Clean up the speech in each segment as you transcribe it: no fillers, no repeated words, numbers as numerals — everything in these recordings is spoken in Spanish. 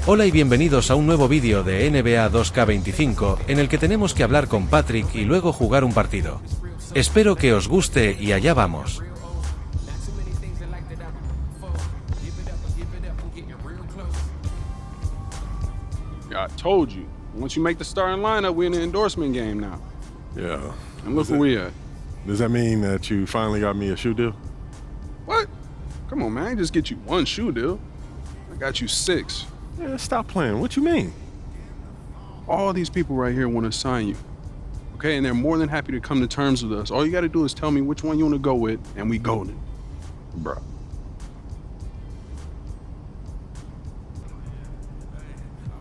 Hola y bienvenidos a un nuevo vídeo de NBA 2K25 en el que tenemos que hablar con Patrick y luego jugar un partido. Espero que os guste y allá vamos. I told you, once you make the starting lineup, we're in the endorsement game now. Yeah. And look where we at. Does that mean that you finally got me a shoe deal? What? Come on, man, I ain't just get you one shoe deal. I got you 6. Yeah, stop playing. What you mean? All these people right here want to sign you. Okay, and they're more than happy to come to terms with us. All you got to do is tell me which one you want to go with, and we golden. Bruh.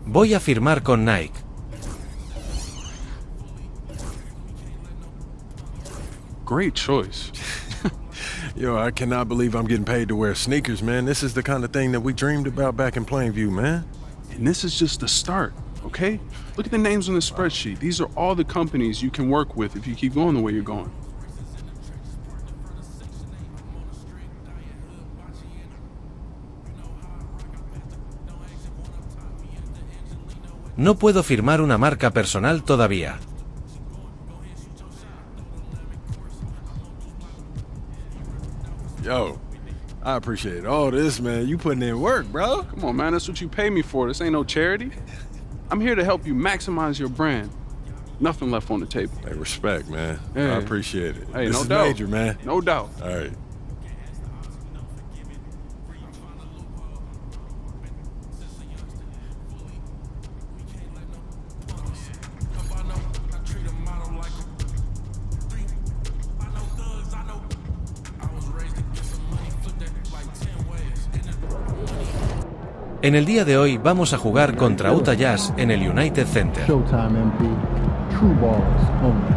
Voy a firmar con Nike. Great choice. Yo, I cannot believe I'm getting paid to wear sneakers, man. This is the kind of thing that we dreamed about back in Plainview, man. And this is just the start, okay? Look at the names on the spreadsheet. These are all the companies you can work with if you keep going the way you're going. No puedo firmar una marca personal todavía. Yo, I appreciate all this, man. You putting in work, bro. Come on, man, that's what you pay me for. This ain't no charity. I'm here to help you maximize your brand. Nothing left on the table. Hey, respect, man. Hey. I appreciate it. Hey, this no is doubt. major, man. No doubt. All right. En el día de hoy vamos a jugar contra Utah Jazz en el United Center. Showtime, MP. True balls only.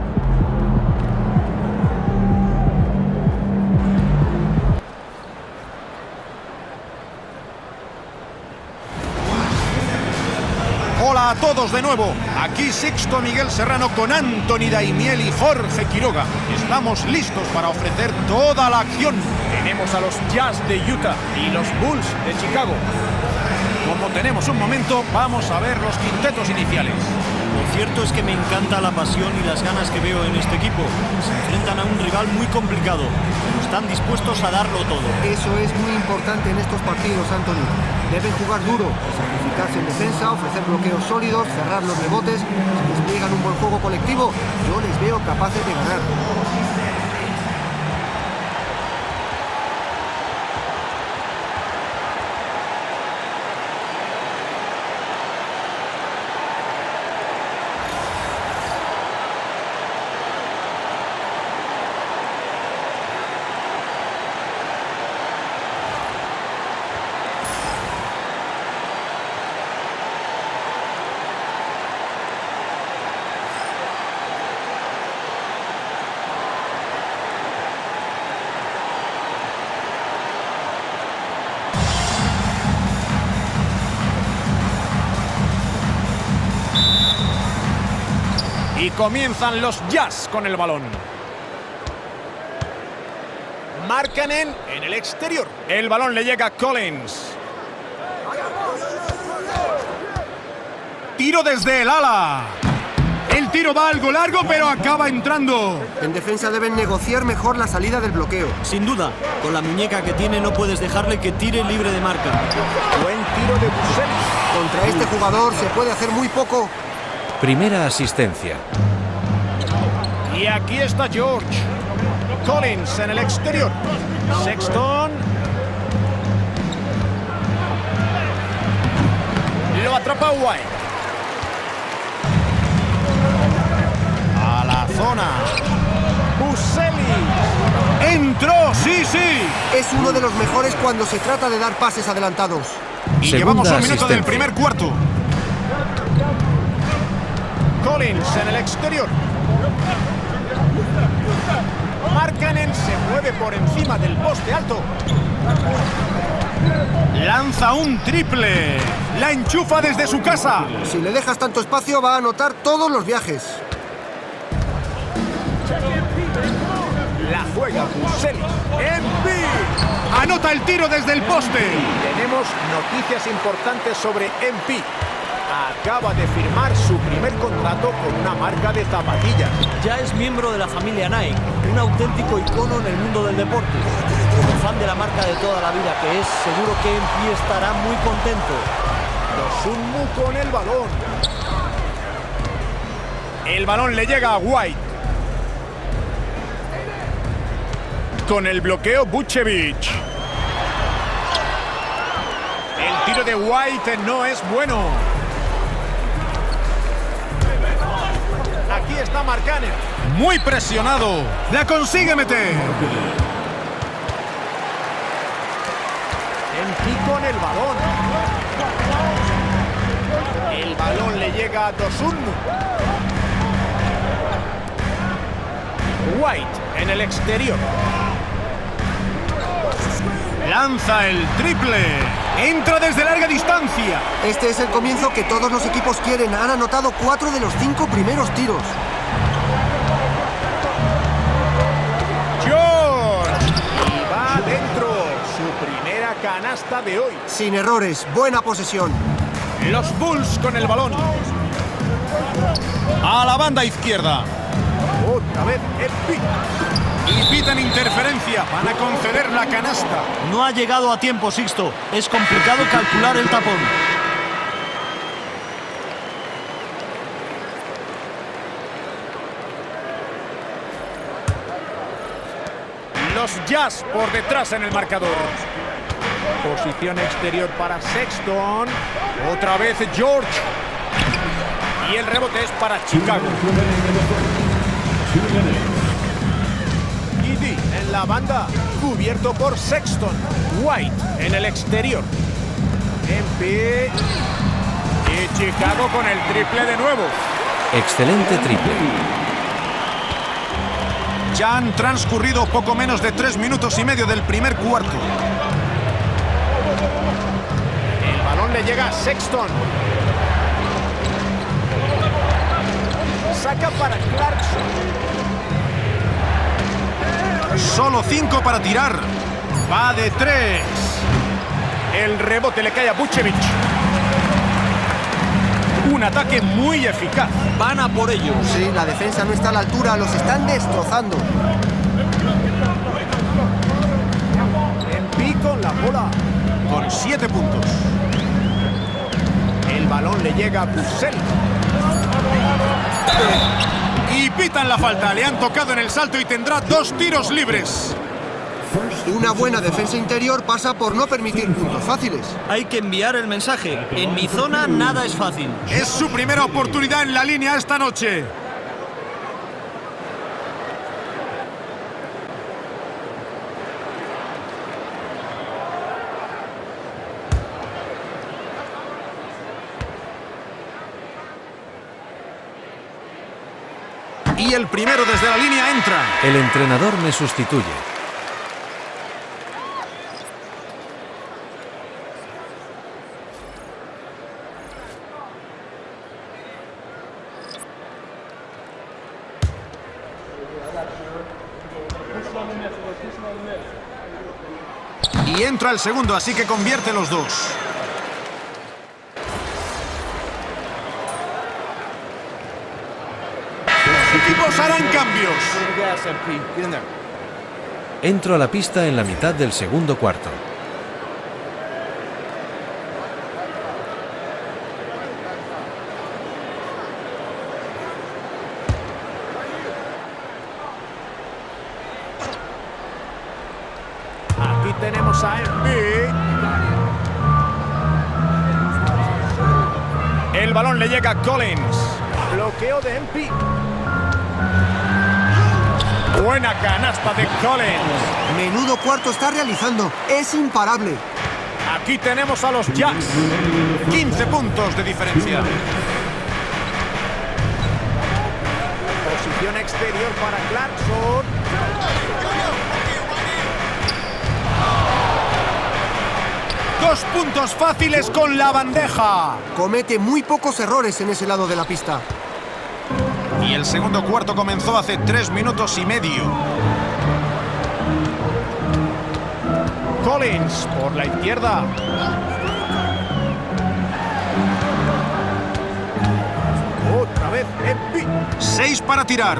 Hola a todos de nuevo, aquí Sixto Miguel Serrano con Anthony Daimiel y Jorge Quiroga. Estamos listos para ofrecer toda la acción. Tenemos a los Jazz de Utah y los Bulls de Chicago. Como tenemos un momento, vamos a ver los quintetos iniciales. Lo cierto es que me encanta la pasión y las ganas que veo en este equipo. Se enfrentan a un rival muy complicado, pero están dispuestos a darlo todo. Eso es muy importante en estos partidos, Anthony. Deben jugar duro, sacrificarse en defensa, ofrecer bloqueos sólidos, cerrar los rebotes. Si despliegan un buen juego colectivo, yo les veo capaces de ganar. Y comienzan los Jazz con el balón. Markkanen en el exterior. El balón le llega a Collins. Tiro desde el ala. El tiro va algo largo, pero acaba entrando. En defensa deben negociar mejor la salida del bloqueo. Sin duda, con la muñeca que tiene no puedes dejarle que tire libre de marca. Buen tiro de Buscemi. Contra este jugador se puede hacer muy poco. Primera asistencia. Y aquí está George. Collins en el exterior. Sexton. Lo atrapa White. A la zona. Buscemi. ¡Entró! ¡Sí, sí! Es uno de los mejores cuando se trata de dar pases adelantados. Y Segunda llevamos un minuto asistencia. del primer cuarto. Collins en el exterior. Markkanen se mueve por encima del poste alto. Lanza un triple. La enchufa desde su casa. Si le dejas tanto espacio, va a anotar todos los viajes. La juega Buscemi. Embiid. Anota el tiro desde el poste. Tenemos noticias importantes sobre MP. Acaba de firmar su primer contrato con una marca de zapatillas. Ya es miembro de la familia Nike, un auténtico icono en el mundo del deporte. Como fan de la marca de toda la vida que es, seguro que MP estará muy contento. Dosunmu con el balón. El balón le llega a White. Con el bloqueo Vucevic. El tiro de White no es bueno. Aquí está Markkanen. Muy presionado. La consigue meter. MP con el balón. El balón le llega a Dosunmu. White en el exterior. Lanza el triple. Entra desde larga distancia. Este es el comienzo que todos los equipos quieren. Han anotado 4 de los 5 primeros tiros. George. Y va adentro. Su primera canasta de hoy. Sin errores, buena posesión. Los Bulls con el balón. A la banda izquierda. Otra vez MP. Y pitan interferencia. Van a conceder la canasta. No ha llegado a tiempo, Sixto. Es complicado calcular el tapón. Los Jazz por detrás en el marcador. Posición exterior para Sexton. Otra vez George. Y el rebote es para Chicago. Giddy en la banda. Cubierto por Sexton. White en el exterior. MP. Y Chicago con el triple de nuevo. Excelente triple. Ya han transcurrido poco menos de 3 minutos y medio del primer cuarto. El balón le llega a Sexton. Saca para Clarkson. Solo 5 para tirar. Va de 3. El rebote le cae a Vucevic. Un ataque muy eficaz. Van a por ellos. Sí, la defensa no está a la altura, los están destrozando. MP con la bola. Con 7 puntos. El balón le llega a Bussell. Y pitan la falta. Le han tocado en el salto y tendrá 2 tiros libres. Una buena defensa interior pasa por no permitir puntos fáciles. Hay que enviar el mensaje. En mi zona nada es fácil. Es su primera oportunidad en la línea esta noche. Y el primero desde la línea entra. El entrenador me sustituye. Y entra el segundo, así que convierte los 2. Los equipos harán cambios. Entro a la pista en la mitad del segundo cuarto. Aquí tenemos a MP. El balón le llega a Collins. Bloqueo de MP. Buena canasta de Collins. Menudo cuarto está realizando. Es imparable. Aquí tenemos a los Jazz. 15 puntos de diferencia. Posición exterior para Clarkson. Dos puntos fáciles con la bandeja. Comete muy pocos errores en ese lado de la pista. Y el segundo cuarto comenzó hace 3 minutos y medio. Collins por la izquierda. Otra vez Embiid. 6 para tirar.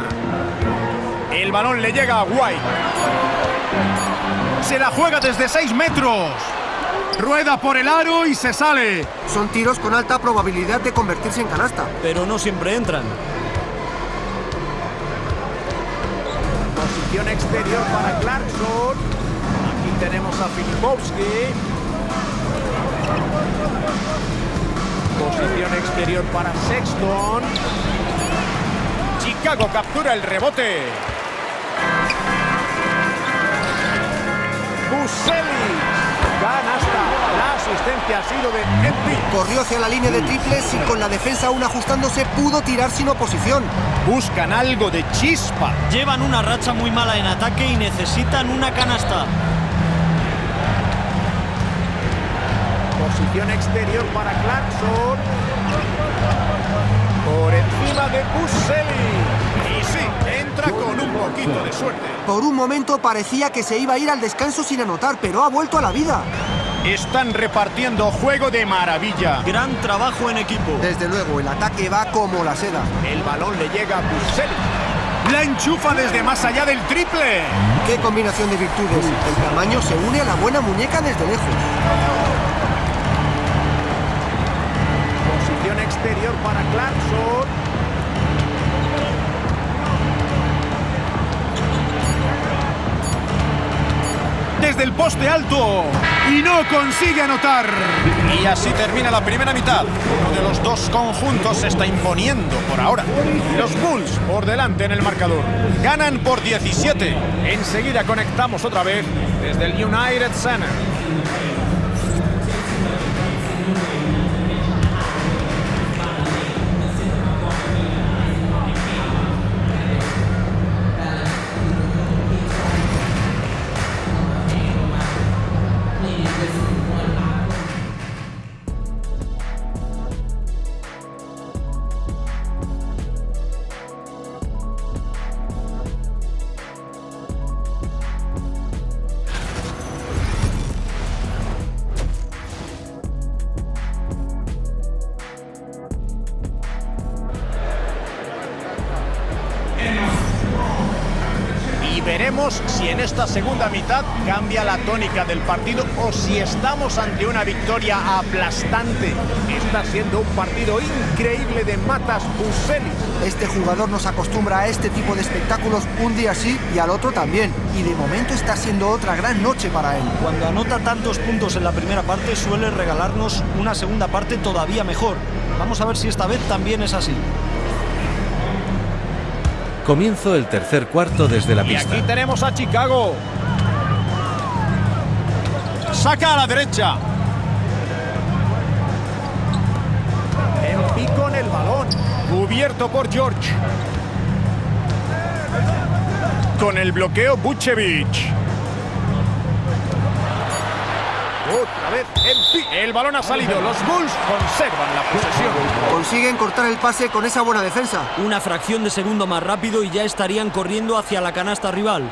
El balón le llega a White. Se la juega desde 6 metros. Rueda por el aro y se sale. Son tiros con alta probabilidad de convertirse en canasta. Pero no siempre entran. Posición exterior para Clarkson. Aquí tenemos a Filipowski. Posición exterior para Sexton. Chicago captura el rebote. Buseli. Canasta. La asistencia ha sido de Embiid. Corrió hacia la línea de triples y con la defensa aún ajustándose pudo tirar sin oposición. Buscan algo de chispa. Llevan una racha muy mala en ataque y necesitan una canasta. Posición exterior para Clarkson. Por encima de Buseli. Y sí, entra con un poquito de suerte. Por un momento parecía que se iba a ir al descanso sin anotar, pero ha vuelto a la vida. Están repartiendo juego de maravilla. Gran trabajo en equipo. Desde luego, el ataque va como la seda. El balón le llega a Buseli. La enchufa desde más allá del triple. ¡Qué combinación de virtudes! El tamaño se une a la buena muñeca desde lejos. Posición exterior para Clarkson. Desde el poste alto. Y no consigue anotar. Y así termina la primera mitad. Uno de los dos conjuntos se está imponiendo por ahora. Los Bulls por delante en el marcador. Ganan por 17. Enseguida conectamos otra vez desde el United Center. Veremos si en esta segunda mitad cambia la tónica del partido o si estamos ante una victoria aplastante. Está siendo un partido increíble de Matas Buseli. Este jugador nos acostumbra a este tipo de espectáculos un día sí y al otro también. Y de momento está siendo otra gran noche para él. Cuando anota tantos puntos en la primera parte suele regalarnos una segunda parte todavía mejor. Vamos a ver si esta vez también es así. Comienzo el tercer cuarto desde la Y pista. aquí tenemos a Chicago. Saca a la derecha. Embiid con el balón. Cubierto por George. Con el bloqueo Vucevic. Otra vez Embiid. El balón ha salido. Los Bulls conservan la posesión. Consiguen cortar el pase con esa buena defensa. Una fracción de segundo más rápido y ya estarían corriendo hacia la canasta rival.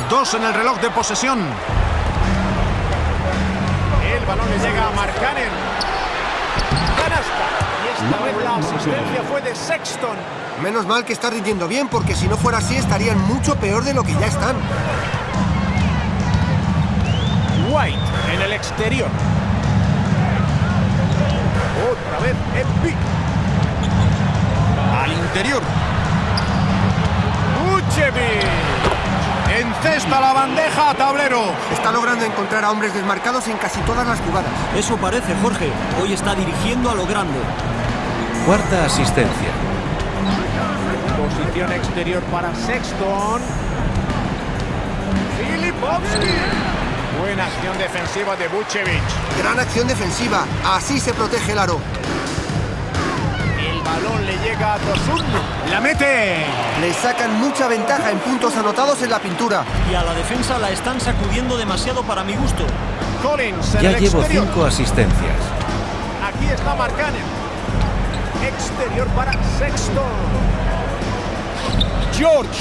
2 en el reloj de posesión. El balón le llega a Markkanen. Canasta. Y esta vez la asistencia fue de Sexton. Menos mal que está rindiendo bien, porque si no fuera así estarían mucho peor de lo que ya están. White en el exterior. Otra vez Embiid. Al interior. Vucevic. Encesta la bandeja a tablero. Está logrando encontrar a hombres desmarcados en casi todas las jugadas. Eso parece, Jorge. Hoy está dirigiendo a lo grande. Cuarta asistencia. Posición exterior para Sexton. Filipowski. Buena acción defensiva de Vucevic. Gran acción defensiva. Así se protege el aro. El balón le llega a Tosunmu. La mete. Le sacan mucha ventaja en puntos anotados en la pintura. Y a la defensa la están sacudiendo demasiado para mi gusto. Collins en Ya el llevo exterior. 5 asistencias. Aquí está Markkanen. Exterior para Sexton. George.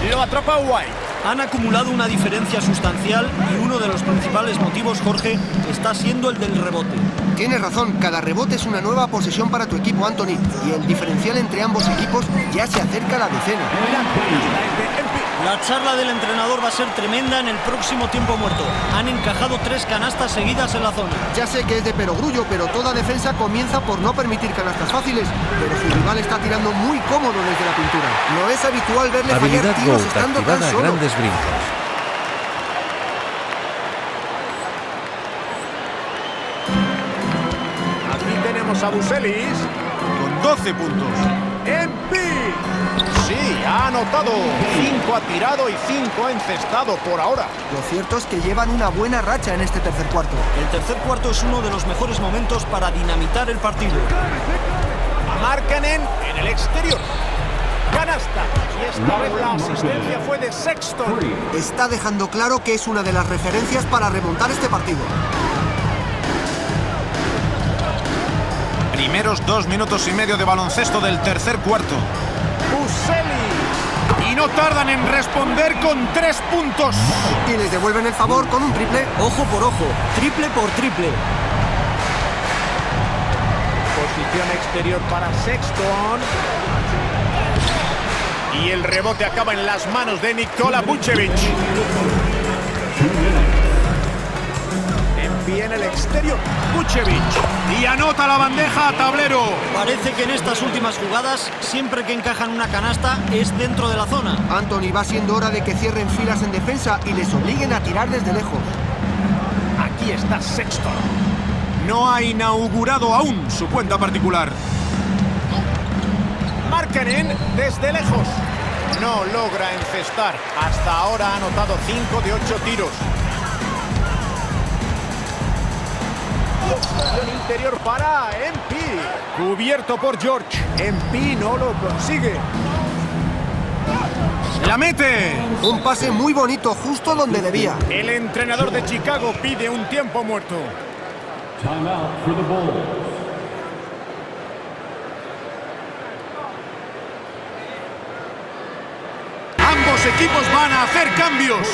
Lo atrapa White. Han acumulado una diferencia sustancial y uno de los principales motivos, Jorge, está siendo el del rebote. Tienes razón, cada rebote es una nueva posesión para tu equipo, Anthony, y el diferencial entre ambos equipos ya se acerca a la decena. La charla del entrenador va a ser tremenda en el próximo tiempo muerto. Han encajado 3 canastas seguidas en la zona. Ya sé que es de perogrullo, pero toda defensa comienza por no permitir canastas fáciles, pero su rival está tirando muy cómodo desde la pintura. No es habitual verle Habilidad fallar tiros GOAT estando tan activada a solo. grandes brincos. Aquí tenemos a Buselis con 12 puntos. MP. Sí, ha anotado. 5 ha tirado y 5 ha encestado por ahora. Lo cierto es que llevan una buena racha en este tercer cuarto. El tercer cuarto es uno de los mejores momentos para dinamitar el partido. Markkanen en el exterior. Canasta. Y esta vez la asistencia fue de Sexton. Está dejando claro que es una de las referencias para remontar este partido. Primeros 2 minutos y medio de baloncesto del tercer cuarto. Buselis. Y no tardan en responder con 3 puntos. Y les devuelven el favor con un triple. Ojo por ojo, triple por triple. Posición exterior para Sexton. Y el rebote acaba en las manos de Nikola Vucevic. En el exterior, Vucevic. Y anota la bandeja a tablero. Parece que en estas últimas jugadas, siempre que encajan una canasta, es dentro de la zona. Anthony, va siendo hora de que cierren filas en defensa y les obliguen a tirar desde lejos. Aquí está Sexton. No ha inaugurado aún su cuenta particular. Markkanen desde lejos. No logra encestar. Hasta ahora ha anotado 5 de 8 tiros. Posición interior para MP. Cubierto por George. MP no lo consigue. ¡La mete! Un pase muy bonito, justo donde debía. El entrenador de Chicago pide un tiempo muerto. Timeout for the Bulls. Ambos equipos van a hacer cambios.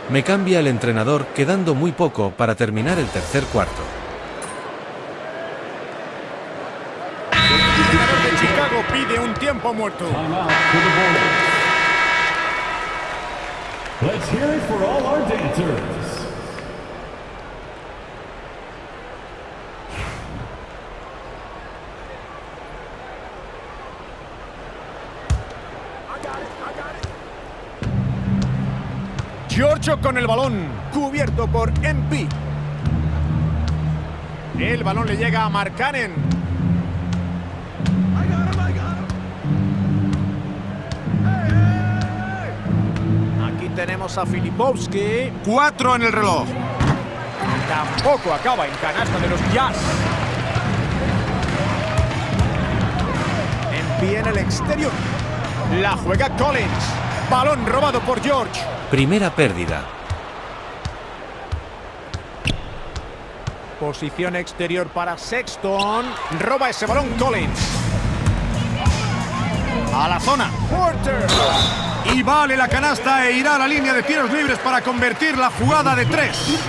Me cambia el entrenador, quedando muy poco para terminar el tercer cuarto. El entrenador de Chicago pide un tiempo muerto. Timeout for the Bulls. Let's hear it for all our dancers. Giorgio con el balón, cubierto por MP. El balón le llega a Markkanen. Aquí tenemos a Filipovski. 4 en el reloj. Tampoco acaba en canasta de los Jazz. MP en el exterior. La juega Collins. Balón robado por George. Primera pérdida. Posición exterior para Sexton. Roba ese balón Collins. A la zona. Porter. Y vale la canasta e irá a la línea de tiros libres para convertir la jugada de 3.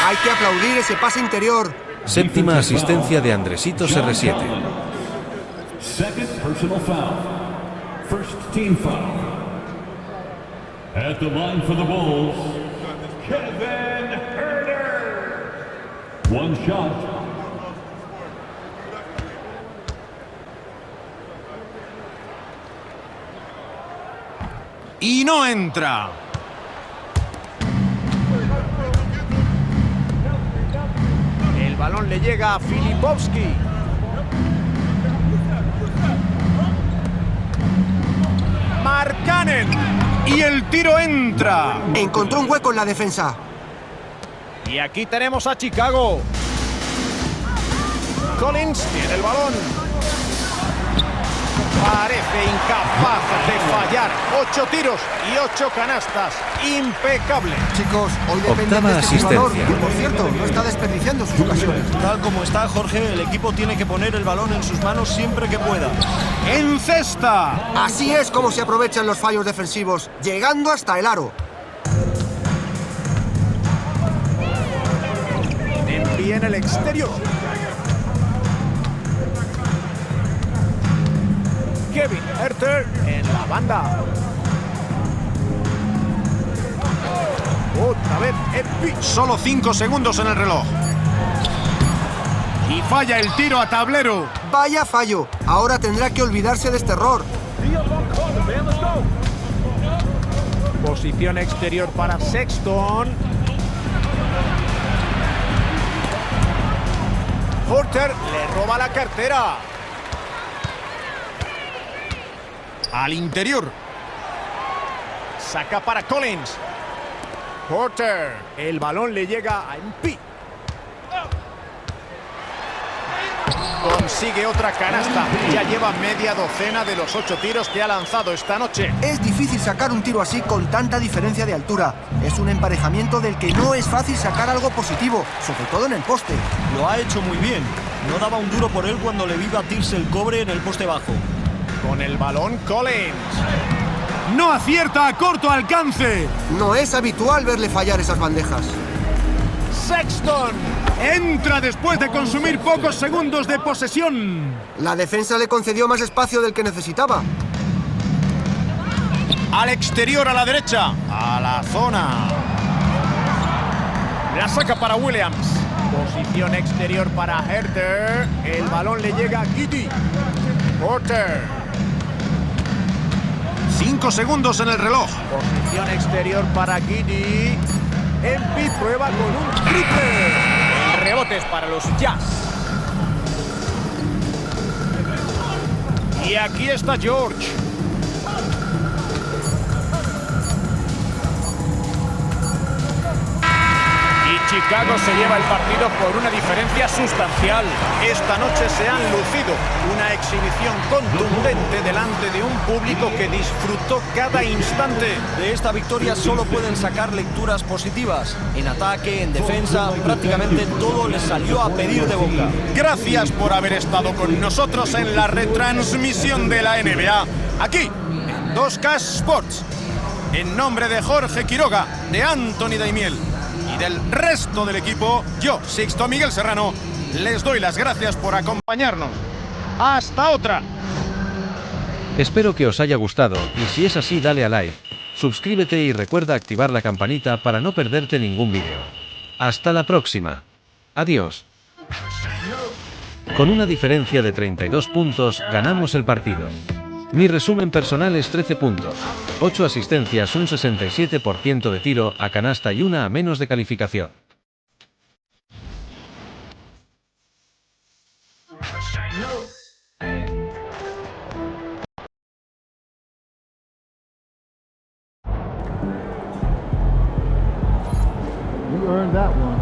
Hay que aplaudir ese pase interior. Séptima asistencia de Andresito CR7. Second personal foul. First team foul. At the line for the Bulls, Kevin Huerter. One shot. Y no entra. El balón le llega a Filipovski. Markkanen. Y el tiro entra. Encontró un hueco en la defensa. Y aquí tenemos a Chicago. Collins tiene el balón. Parece parece incapaz de fallar. 8 tiros y 8 canastas. Impecable. Chicos, hoy depende Octava de este jugador, asistencia. que por cierto, no está desperdiciando sus ocasiones. Tal como está Jorge, el equipo tiene que poner el balón en sus manos siempre que pueda. ¡En cesta! Así es como se aprovechan los fallos defensivos, llegando hasta el aro. Envía en el exterior. Kevin Herter en la banda. Otra vez Epi. Solo 5 segundos en el reloj. Y falla el tiro a tablero. Vaya fallo, ahora tendrá que olvidarse de este error. Posición exterior para Sexton. Porter le roba la cartera. Al interior. Saca para Collins. Porter. El balón le llega a Empi. Consigue otra canasta. Ya lleva media docena de los 8 tiros que ha lanzado esta noche. Es difícil sacar un tiro así con tanta diferencia de altura. Es un emparejamiento del que no es fácil sacar algo positivo, sobre todo en el poste. Lo ha hecho muy bien. No daba un duro por él cuando le vi batirse el cobre en el poste bajo. Con el balón Collins. No acierta a corto alcance. No es habitual verle fallar esas bandejas. Sexton. Entra después de consumir pocos segundos de posesión. La defensa le concedió más espacio del que necesitaba. Al exterior a la derecha. A la zona. La saca para Williams. Posición exterior para Herter. El balón le llega a Giddey. Porter. 5 segundos en el reloj. Posición exterior para Giddey. Empi prueba con un triple. El rebote es para los Jazz. Y aquí está George. Chicago se lleva el partido por una diferencia sustancial. Esta noche se han lucido. Una exhibición contundente delante de un público que disfrutó cada instante. De esta victoria solo pueden sacar lecturas positivas. En ataque, en defensa, prácticamente todo les salió a pedir de boca. Gracias por haber estado con nosotros en la retransmisión de la NBA, aquí en 2K Sports. En nombre de Jorge Quiroga, de Anthony Daimiel y del resto del equipo, yo, Sixto Miguel Serrano, les doy las gracias por acompañarnos. ¡Hasta otra! Espero que os haya gustado, y si es así dale a like, suscríbete y recuerda activar la campanita para no perderte ningún vídeo. Hasta la próxima. Adiós. Con una diferencia de 32 puntos, ganamos el partido. Mi resumen personal es 13 puntos, 8 asistencias, un 67% de tiro a canasta y una a menos de calificación. You earned that one.